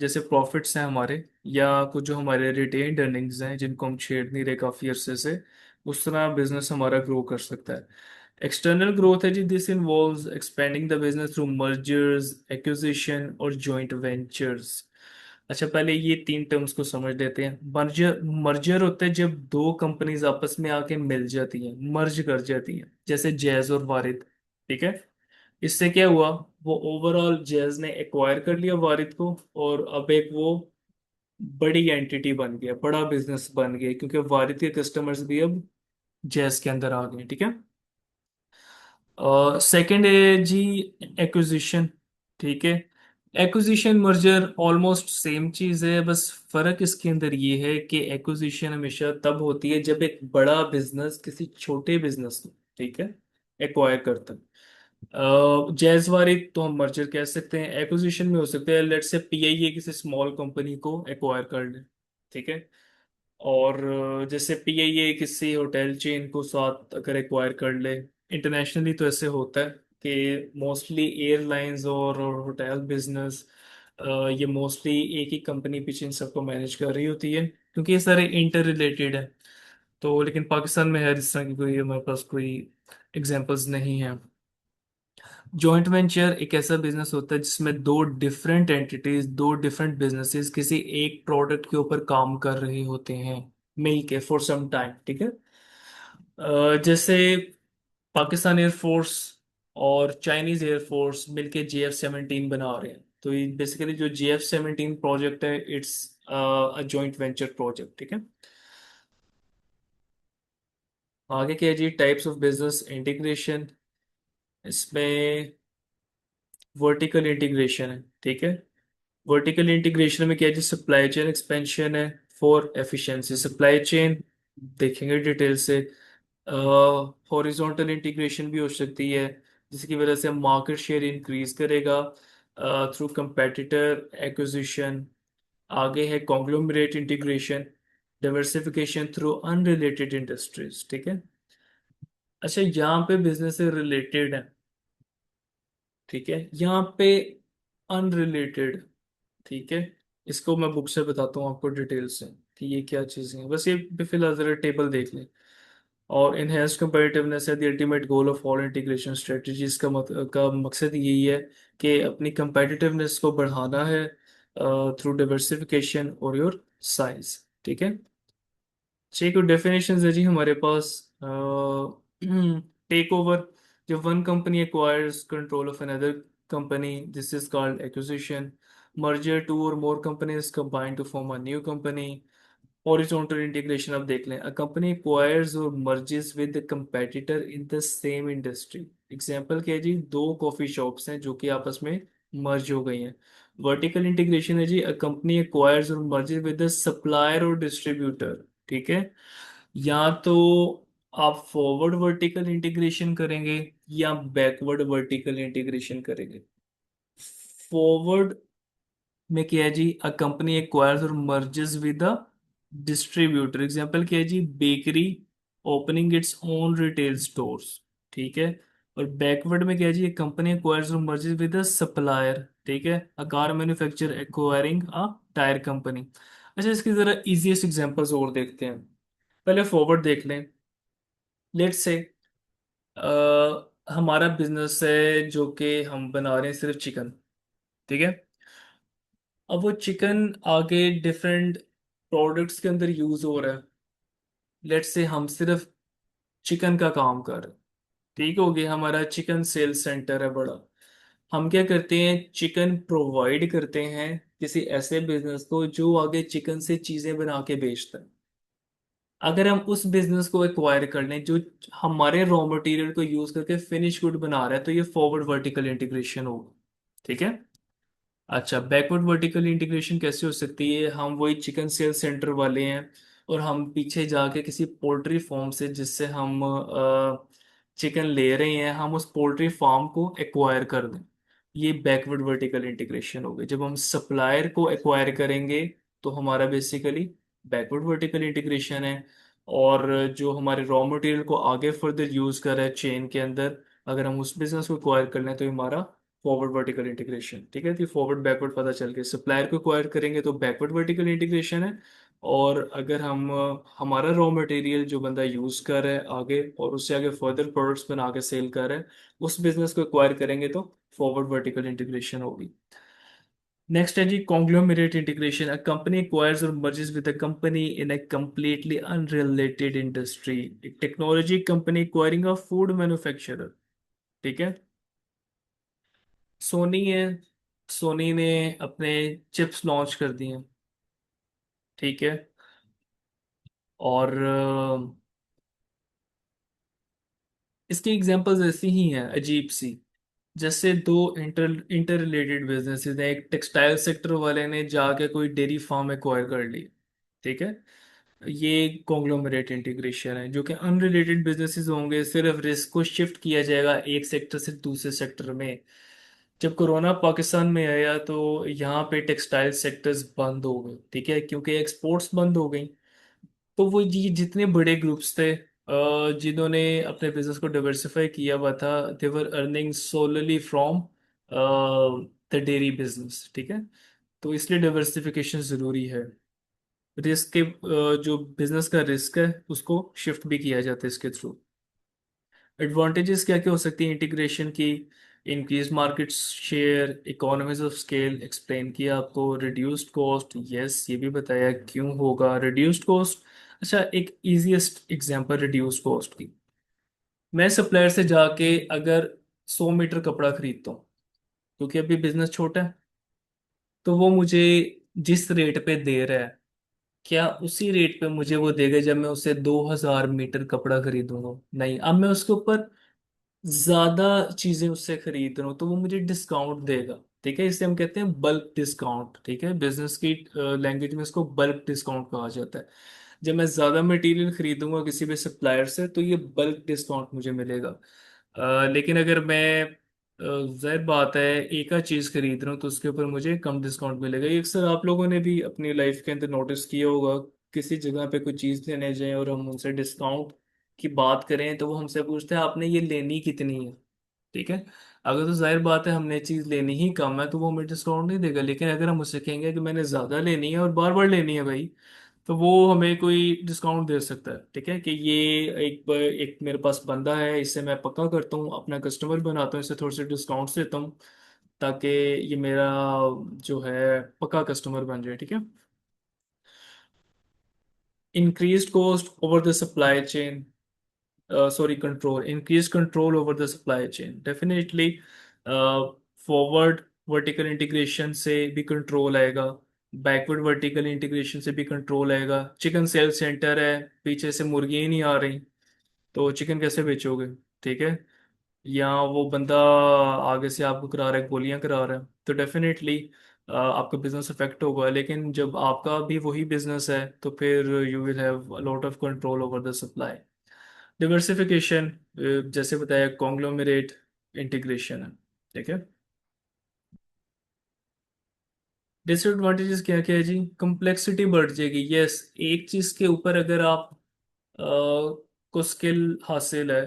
जैसे प्रॉफिट्स हैं हमारे, या कुछ जो हमारे रिटेन्ड अर्निंग्स हैं जिनको हम छेड़ नहीं रहे काफी अरसे से, उस तरह बिजनेस हमारा ग्रो कर सकता है। एक्सटर्नल ग्रोथ है जी, this involves expanding the business through mergers, acquisition और जॉइंट वेंचर्स। अच्छा, पहले ये तीन टर्म्स को समझ लेते हैं। मर्जर, मर्जर होता है जब दो कंपनीज आपस में आके मिल जाती हैं, मर्ज कर जाती हैं, जैसे जैज और वारिद। ठीक है, इससे क्या हुआ? वो ओवरऑल जैज ने एक्वायर कर लिया वारिद को, और अब एक वो बड़ी एंटिटी बन गया, बड़ा बिजनेस बन गया, क्योंकि वारिद के कस्टमर्स भी अब जैज के अंदर आ गए। ठीक है, सेकंड है जी एक्विजिशन। ठीक है, एक्विजिशन मर्जर ऑलमोस्ट सेम चीज है, बस फर्क इसके अंदर ये है कि एक्विजिशन हमेशा तब होती है जब एक बड़ा बिजनेस किसी छोटे बिजनेस को, ठीक है, एक्वायर करता है। जैजवारी तो हम मर्जर कह सकते हैं, एक्विजिशन में हो सकता है लेट्स से पीआईए किसी स्मॉल कंपनी को एक्वायर कर ले। ठीक है, और जैसे पीआईए किसी होटल चेन को साथ अगर एक्वायर कर ले, इंटरनेशनली तो ऐसे होता है कि मोस्टली एयरलाइंस और होटल बिजनेस, ये मोस्टली एक ही कंपनी पीछे इन सबको मैनेज कर रही होती है, क्योंकि ये सारे इंटर रिलेटेड है। तो लेकिन पाकिस्तान में है इस तरह की कोई हमारे पास कोई एग्जांपल्स नहीं है। जॉइंट वेंचर एक ऐसा बिजनेस होता है जिसमें दो डिफरेंट एंटिटीज, दो डिफरेंट बिजनेसेस किसी एक प्रोडक्ट के ऊपर काम कर रहे होते हैं मिलके फॉर सम टाइम। ठीक है, जैसे पाकिस्तान एयरफोर्स और चाइनीज एयरफोर्स मिलके JF-17 बना रहे हैं, तो ये बेसिकली जो JF-17 प्रोजेक्ट है, it's a joint venture project. ठीक है, आगे क्या है जी? Types of business integration. इसमें वर्टिकल इंटीग्रेशन है। ठीक है, वर्टिकल इंटीग्रेशन में क्या है जी? सप्लाई चेन एक्सपेंशन है फॉर एफिशिएंसी, सप्लाई चेन देखेंगे डिटेल से। हॉरिजॉन्टल इंटीग्रेशन भी हो सकती है, जिसकी वजह से मार्केट शेयर इंक्रीज करेगा थ्रू कंपेटिटर एक्विजिशन। आगे है conglomerate integration, diversification through unrelated industries. ठीक है, अच्छा यहाँ पे बिजनेस से रिलेटेड है। ठीक है, यहाँ पे अनरिलेटेड। ठीक है, इसको मैं बुक से बताता हूँ आपको डिटेल से कि ये क्या चीज़ें हैं, बस ये भी फिलहाल जरा टेबल देख लें। और इनहेंस्ड कंपेटिटिवनेस है the ultimate goal of all integration strategies का मकसद यही है कि अपनी कंपेटिटिवनेस को बढ़ाना है थ्रू डाइवर्सिफिकेशन और योर साइज। ठीक है, छह को डेफिनेशन है जी हमारे पास। टेक ओवर, जब one company acquires control of another company, this is called acquisition. Merger, two or more companies combine to form a new company. Horizontal integration, अब देख लें, a company acquires or merges with competitor in the same industry. Example क्या है जी? दो coffee shops हैं जो कि आपस में मर्ज हो गई हैं। वर्टिकल इंटीग्रेशन है जी, a company acquires or merges with the supplier और डिस्ट्रीब्यूटर। ठीक है, या तो आप फॉरवर्ड वर्टिकल इंटीग्रेशन करेंगे या बैकवर्ड वर्टिकल इंटीग्रेशन करेंगे। फॉरवर्ड में क्या है जी? A company acquires or merges with a distributor. Example क्या है जी? Bakery opening its own retail stores. ठीक है, और बैकवर्ड में क्या है जी? Company acquires or merges with a supplier. ठीक है, a car manufacture acquiring a tyre company. अच्छा, इसकी जरा इजीएस्ट एग्जांपल्स और देखते हैं। पहले फॉरवर्ड देख लें। लेट्स से हमारा बिजनेस है जो कि हम बना रहे हैं सिर्फ चिकन। ठीक है, अब वो चिकन आगे डिफरेंट प्रोडक्ट्स के अंदर यूज हो रहा है। लेट्स से हम सिर्फ चिकन का काम कर रहे हैं। ठीक हो गया, हमारा चिकन सेल्स सेंटर है बड़ा। हम क्या करते हैं? चिकन प्रोवाइड करते हैं किसी ऐसे बिजनेस को जो आगे चिकन से चीजें बना के बेचता है। अगर हम उस बिजनेस को एक्वायर कर लें जो हमारे रॉ मटेरियल को यूज करके फिनिश गुड बना रहा है, तो ये फॉरवर्ड वर्टिकल इंटीग्रेशन होगा। ठीक है। अच्छा, बैकवर्ड वर्टिकल इंटीग्रेशन कैसे हो सकती है? हम वही चिकन सेल सेंटर वाले हैं और हम पीछे जाके किसी पोल्ट्री फार्म से जिससे हम चिकन ले रहे हैं, हम उस पोल्ट्री फार्म को एक्वायर कर दें। ये बैकवर्ड वर्टिकल इंटीग्रेशन हो गई। जब हम सप्लायर को एक्वायर करेंगे तो हमारा बेसिकली बैकवर्ड वर्टिकल इंटीग्रेशन है। और जो हमारे रॉ मटेरियल को आगे फर्दर यूज कर रहा है चेन के अंदर, अगर हम उस बिजनेस को एक्वायर कर लें तो ये हमारा फॉरवर्ड वर्टिकल इंटीग्रेशन। ठीक है, तो फॉरवर्ड बैकवर्ड पता चल गया। सप्लायर को एक्वायर करेंगे तो बैकवर्ड वर्टिकल इंटीग्रेशन है। और अगर हम हमारा रॉ मटेरियल जो बंदा यूज कर रहा है आगे और उससे आगे फर्दर प्रोडक्ट्स बना के सेल कर रहा है, उस बिजनेस को एक्वायर करेंगे तो फॉरवर्ड वर्टिकल इंटीग्रेशन होगी। नेक्स्ट है जी conglomerate integration. A company acquires or merges with a company in a completely unrelated industry. एक technology company acquiring a food manufacturer. ठीक है। सोनी है। सोनी ने अपने चिप्स लॉन्च कर दिए हैं। ठीक है। और इसकी एग्जांपल्स ऐसी ही हैं अजीब सी। जैसे दो इंटर रिलेटेड बिजनेसेस हैं। एक टेक्सटाइल सेक्टर वाले ने जाके कोई डेयरी फार्म एक्वायर कर ली। ठीक है। ये कॉन्ग्लोमरेट इंटीग्रेशन है। जो कि अनरिलेटेड बिजनेसेस होंगे, सिर्फ रिस्क को शिफ्ट किया जाएगा एक सेक्टर से दूसरे सेक्टर में। जब कोरोना पाकिस्तान में आया तो यहाँ पे टेक्सटाइल सेक्टर्स बंद हो गए। ठीक है, क्योंकि एक्सपोर्ट्स बंद हो गई। तो वो जी जितने बड़े ग्रुप्स थे जिन्होंने अपने बिजनेस को डिवर्सिफाई किया हुआ था, they were earning solely from the dairy business. ठीक है। तो इसलिए डिवर्सिफिकेशन जरूरी है। रिस्क के जो बिजनेस का रिस्क है उसको शिफ्ट भी किया जाता है इसके थ्रू। एडवांटेजेस क्या क्या हो सकती है इंटीग्रेशन की? Increase market share, economies of scale explain किया आपको। रिड्यूस्ड कॉस्ट, यस ये भी बताया क्यों होगा रिड्यूस्ड कॉस्ट। अच्छा, एक इजीएस्ट एग्जांपल रिड्यूस्ड कॉस्ट की। मैं सप्लायर से जाके अगर 100 मीटर कपड़ा खरीदता हूँ, क्योंकि अभी बिजनेस छोटा है, तो वो मुझे जिस रेट पे दे रहा है, क्या उसी रेट पे मुझे वो देगा जब मैं उसे 2000 मीटर कपड़ा खरीदूंगा? नहीं, अब मैं उसके ऊपर ज्यादा चीजें उससे खरीद रहा हूँ तो वो मुझे डिस्काउंट देगा। ठीक है, इसे हम कहते हैं बल्क डिस्काउंट। ठीक है, बिजनेस की लैंग्वेज में इसको बल्क डिस्काउंट कहा जाता है। जब मैं ज्यादा मटेरियल खरीदूंगा किसी भी सप्लायर से तो ये बल्क डिस्काउंट मुझे मिलेगा। लेकिन अगर मैं जाहिर बात है एक ही चीज खरीद रहा हूँ तो उसके ऊपर मुझे कम डिस्काउंट मिलेगा। ये अक्सर आप लोगों ने भी अपनी लाइफ के अंदर नोटिस किया होगा। किसी जगह पे कोई चीज लेने जाएं और हम उनसे डिस्काउंट की बात करें तो वो हमसे पूछते हैं आपने ये लेनी कितनी है। ठीक है। अगर तो जाहिर बात है हमने चीज लेनी ही कम है तो वो हमें डिस्काउंट नहीं देगा। लेकिन अगर हम उससे कहेंगे कि मैंने ज्यादा लेनी है और बार बार लेनी है भाई, तो वो हमें कोई डिस्काउंट दे सकता है। ठीक है, कि ये एक मेरे पास बंदा है, इससे मैं पक्का करता हूँ, अपना कस्टमर बनाता हूँ, इससे थोड़े से डिस्काउंट देता हूँ ताकि ये मेरा जो है पक्का कस्टमर बन जाए। ठीक है। Increase cost over the supply chain, sorry, control, increased control over the supply chain, definitely। Forward vertical integration से भी कंट्रोल आएगा, बैकवर्ड वर्टिकल इंटीग्रेशन से भी कंट्रोल आएगा। चिकन सेल सेंटर है, पीछे से मुर्गियां ही नहीं आ रही, तो चिकन कैसे बेचोगे? ठीक है। या वो बंदा आगे से आपको करा रहा है, गोलियां करा रहा है, तो डेफिनेटली आपका बिजनेस अफेक्ट होगा। लेकिन जब आपका भी वही बिजनेस है तो फिर you will have a lot of control over the supply. Diversification, जैसे बताया, कॉन्ग्लोमेरेट इंटीग्रेशन है। ठीक है। डिसएडवांटेजेस क्या क्या है जी? कंप्लेक्सिटी बढ़ जाएगी। यस, एक चीज के ऊपर अगर आप को स्किल हासिल है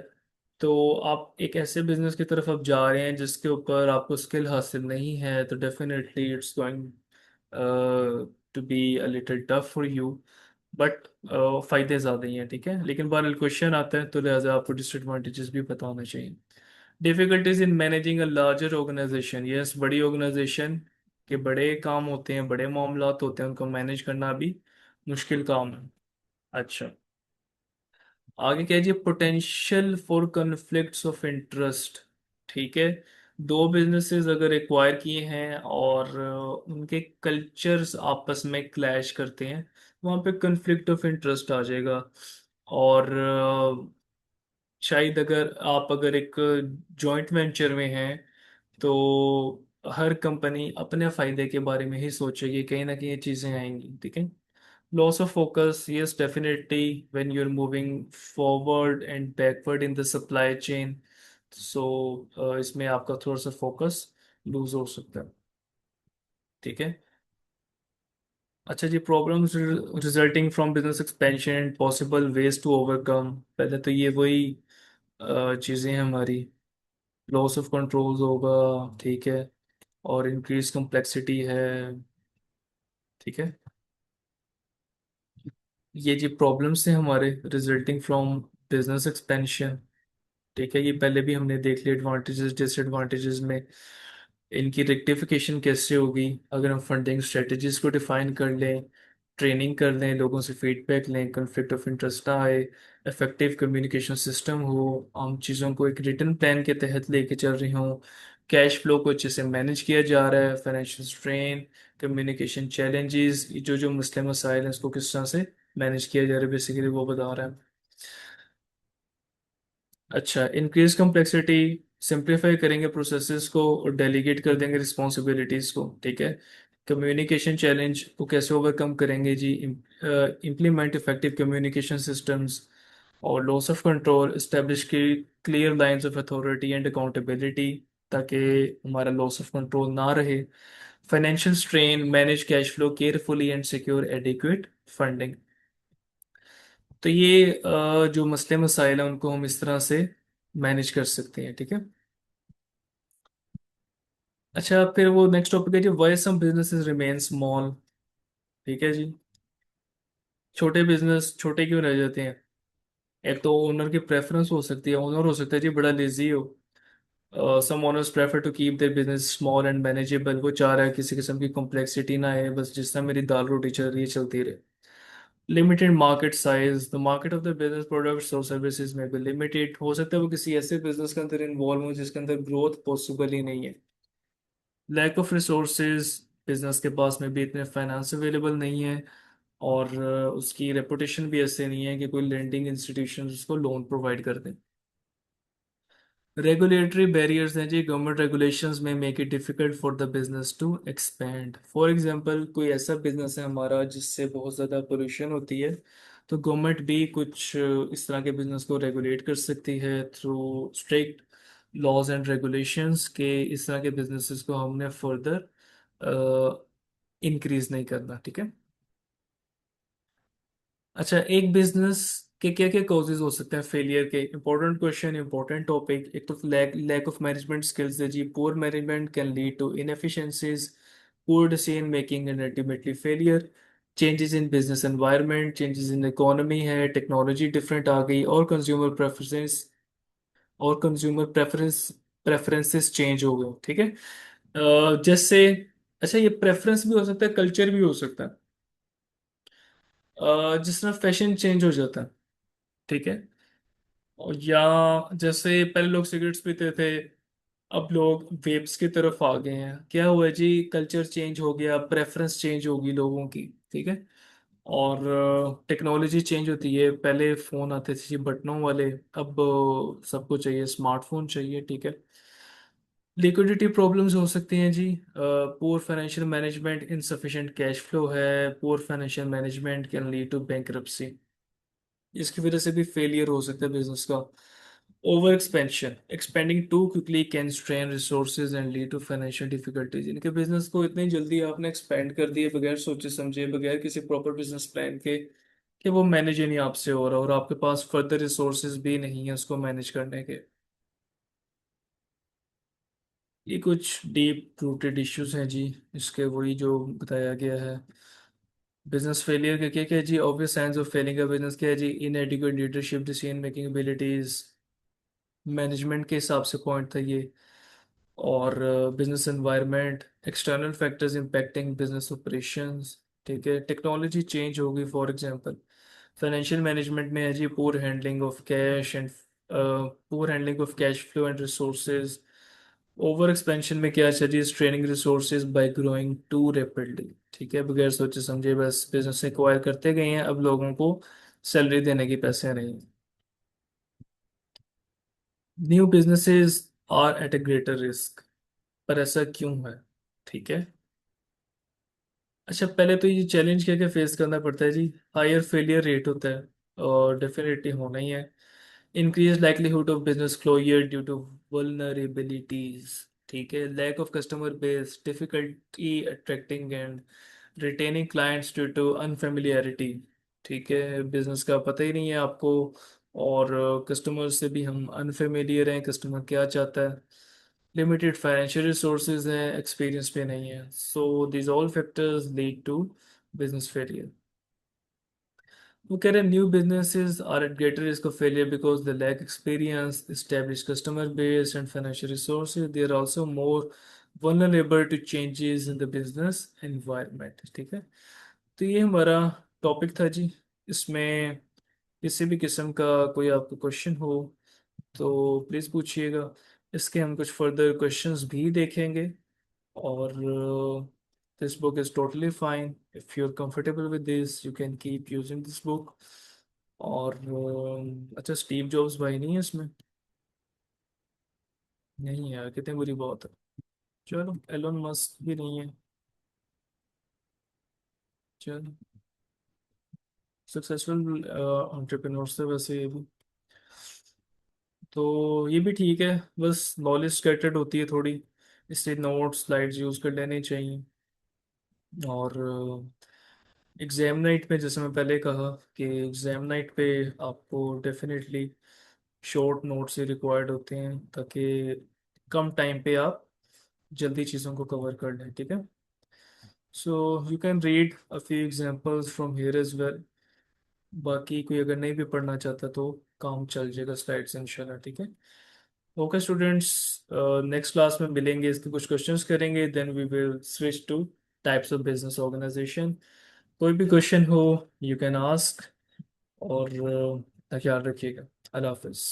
तो आप एक ऐसे बिजनेस की तरफ आप जा रहे हैं जिसके ऊपर आपको स्किल हासिल नहीं है, तो definitely it's going to be a little tough for you. But फायदे ज़्यादा ही हैं। ठीक है, लेकिन बार क्वेश्चन आता है तो लिहाजा आपको डिसएडवांटेजेस भी पता होना चाहिए। Difficulties in managing a larger organisation, yes बड़ी ऑर्गेनाइजेशन के बड़े काम होते हैं, बड़े मामलात होते हैं, उनको मैनेज करना भी मुश्किल काम है। अच्छा, आगे क्या है जी? Potential for conflicts of interest. ठीक है। दो बिजनेसेस अगर एक्वायर किए हैं और उनके कल्चर्स आपस में क्लैश करते हैं, वहाँ पे कन्फ्लिक्ट ऑफ इंटरेस्ट आ जाएगा। और शायद अगर एक जॉइंट वेंचर में हैं, तो हर कंपनी अपने फायदे के बारे में ही सोचेगी, कहीं ना कहीं ये चीज़ें आएंगी, ठीक है। Loss of focus, yes definitely, when you are moving forward and backward in the supply chain, so इसमें आपका थोड़ा सा फोकस लूज हो सकता है, ठीक है। अच्छा जी, problems resulting from business expansion and possible ways to overcome. पहले तो ये वही चीज़ें हैं हमारी, लॉस ऑफ कंट्रोल होगा, ठीक है, और इंक्रीज कम्प्लेक्सिटी है, ठीक है। ये जी प्रॉब्लम्स हैं हमारे रिजल्टिंग फ्रॉम बिजनेस एक्सपेंशन, ठीक है। ये पहले भी हमने देख लिया एडवांटेजेस डिसएडवांटेजेस में। इनकी रेक्टिफिकेशन कैसे होगी, अगर हम फंडिंग स्ट्रेटजीज को डिफाइन कर लें, ट्रेनिंग कर लें, लोगों से फीडबैक लें, कॉन्फ्लिक्ट ऑफ इंटरेस्ट ना आए, इफेक्टिव कम्युनिकेशन सिस्टम हो, हम चीज़ों को एक रिटर्न प्लान के तहत लेके चल रही हूँ, कैश फ्लो को अच्छे से मैनेज किया जा रहा है, फाइनेंशियल स्ट्रेन, कम्युनिकेशन चैलेंजेस, जो जो मसले मसाइल हैं उसको किस तरह से मैनेज किया जा रहा है, बेसिकली वो बता रहा है। अच्छा, इंक्रीज कम्प्लेक्सिटी, सिंप्लीफाई करेंगे प्रोसेसेस को और डेलीगेट कर देंगे रिस्पॉन्सिबिलिटीज को, ठीक है। कम्युनिकेशन चैलेंज को कैसे ओवरकम करेंगे जी, इम्प्लीमेंट इफेक्टिव कम्युनिकेशन सिस्टम्स। और लॉस ऑफ कंट्रोल, इस्टेब्लिश की clear lines of authority and accountability, ताकि हमारा लॉस ऑफ कंट्रोल ना रहे। Financial strain, manage cash flow carefully and secure adequate funding. तो ये जो मसले मसाइल हैं उनको हम इस तरह से मैनेज कर सकते हैं, ठीक है। अच्छा, फिर वो नेक्स्ट टॉपिक है जी, Y some businesses remain small, ठीक है जी। छोटे बिजनेस छोटे क्यों रह जाते हैं? एक तो ओनर की प्रेफरेंस हो सकती है, ओनर हो सकता है जी बड़ा लेजी हो। Some owners prefer to keep their business small and manageable, वो चाह रहा है किसी किस्म की कॉम्प्लेक्सिटी ना है, बस जिस तरह मेरी दाल रोटी चल रही है चलती रहे। Limited market size, the market of the business products और सर्विसेज में भी लिमिटेड हो सकता है, वो किसी ऐसे बिजनेस के अंदर इन्वॉल्व हो जिसके अंदर ग्रोथ पॉसिबल ही नहीं है। लैक ऑफ रिसोर्सेज, बिजनेस के पास में भी इतने फाइनेंस अवेलेबल नहीं है, और उसकी रेपुटेशन भी ऐसे नहीं है कि कोई लेंडिंग इंस्टीट्यूशन उसको लोन प्रोवाइड कर दें। रेगुलेटरी बैरियर्स हैं जी, government regulations may make it difficult for the business to expand. For example, कोई ऐसा बिजनेस है हमारा जिससे बहुत ज़्यादा पोल्यूशन होती है, तो गवर्नमेंट भी कुछ इस तरह के बिजनेस को रेगुलेट कर सकती है through strict laws and regulations, के इस तरह के बिजनेसेस को हमने फर्दर इंक्रीज नहीं करना, ठीक है। अच्छा, एक बिजनेस के क्या क्या कॉजेज हो सकते हैं फेलियर के? Important question, important topic. एक तो लैक ऑफ मैनेजमेंट स्किल्स है जी, poor management can lead to inefficiencies, poor decision making and ultimately failure. Changes in business environment, changes in economy है, टेक्नोलॉजी डिफरेंट आ गई, और कंज्यूमर प्रेफरेंसेस चेंज हो गए, ठीक है। जैसे, अच्छा ये प्रेफरेंस भी हो सकता है, कल्चर भी हो सकता है। जिस तरह फैशन चेंज हो जाता है, ठीक है। और या जैसे पहले लोग सिगरेट्स पीते थे, अब लोग वेप्स की तरफ आ गए हैं, क्या हुआ जी, कल्चर चेंज हो गया, प्रेफरेंस चेंज होगी लोगों की, ठीक है। और टेक्नोलॉजी चेंज होती है, पहले फ़ोन आते थे जी बटनों वाले, अब सबको चाहिए स्मार्टफोन चाहिए, ठीक है। लिक्विडिटी प्रॉब्लम्स हो सकती हैं जी, poor financial management, insufficient cash flow है, poor financial management can lead to bankruptcy, इसकी वजह से भी फेलियर हो सकता है बिजनेस का। Over expansion, expanding too quickly can strain resources and lead to financial difficulties. इनके बिजनेस को इतनी जल्दी आपने एक्सपेंड कर दिए बगैर सोचे समझे, बगैर किसी प्रॉपर बिजनेस प्लान के, कि वो मैनेज ही नहीं आपसे हो रहा, और आपके पास फर्दर रिसोर्सेज भी नहीं है उसको मैनेज करने के। ये कुछ डीप रूटेड इश्यूज हैं जी, इसके वही जो बताया गया है। बिजनेस फेलियर के क्या क्या है जी, ऑब्वियस साइंस ऑफ फेलिंग का बिजनेस क्या है जी, inadequate leadership, decision making abilities, management के हिसाब से पॉइंट था ये। और business environment, external factors impacting business operations, ठीक है। टेक्नोलॉजी चेंज होगी, फॉर एग्जांपल फाइनेंशियल मैनेजमेंट में है जी, poor handling of cash flow and resources, over expansion में क्या चाहिए, training resources by growing too rapidly. ठीक है, बगैर सोचे समझे बस बिजनेस एक्वायर करते गए हैं, अब लोगों को सैलरी देने की पैसे नहीं। New businesses are at a greater risk, पर ऐसा क्यों है? ठीक है। अच्छा, पहले तो ये चैलेंज क्या क्या फेस करना पड़ता है जी। हायर फेलियर रेट होता है, और डेफिनेटली होना ही है। Increase likelihood of business closure due to vulnerabilities. ठीक है, lack of customer base, difficulty attracting and retaining clients due to unfamiliarity. ठीक है, बिजनेस का पता ही नहीं है आपको, और कस्टमर से भी हम अनफेमिलियर हैं, कस्टमर क्या चाहता है। लिमिटेड फाइनेंशियल रिसोर्सेज हैं, एक्सपीरियंस पे नहीं है, so this all factors lead to business failure. वो कह रहे हैं new businesses are at greater risk of failure because they lack experience, established customer base and financial resources. They are also more vulnerable to changes in the business environment। ठीक है, तो ये हमारा topic था जी। इसमें किसी भी किस्म का कोई आपको क्वेश्चन हो तो प्लीज़ पूछिएगा। इसके हम कुछ फर्दर क्वेश्चंस भी देखेंगे। और this book is totally fine, if you are comfortable with this you can keep using this book. और अच्छा, स्टीव जॉब्स भाई नहीं है इसमें? नहीं यार, कितनी बुरी बात है। चलो, एलोन मस्क भी नहीं है। चलो, सक्सेसफुल एंटरप्रेन्योर से वैसे ये भी, तो ये भी ठीक है। बस नॉलेज स्कैटर्ड होती है थोड़ी, इसलिए नोट्स स्लाइड्स यूज़ कर लेने चाहिए। और एग्जाम नाइट में, जैसे मैं पहले कहा कि एग्जाम नाइट पे आपको डेफिनेटली शॉर्ट नोट्स ही रिक्वायर्ड होते हैं, ताकि कम टाइम पे आप जल्दी चीज़ों को कवर कर लें। ठीक है, so you can read a few examples from here as well. बाकी कोई अगर नहीं भी पढ़ना चाहता तो काम चल जाएगा स्लाइड्स इंशाल्लाह। ठीक है, ओके स्टूडेंट्स, नेक्स्ट क्लास में मिलेंगे, इसके कुछ क्वेश्चंस करेंगे, then we will switch to types of business organisation. कोई भी क्वेश्चन हो यू कैन आस्क, और ख्याल रखिएगा। अल्लाह हाफिज़।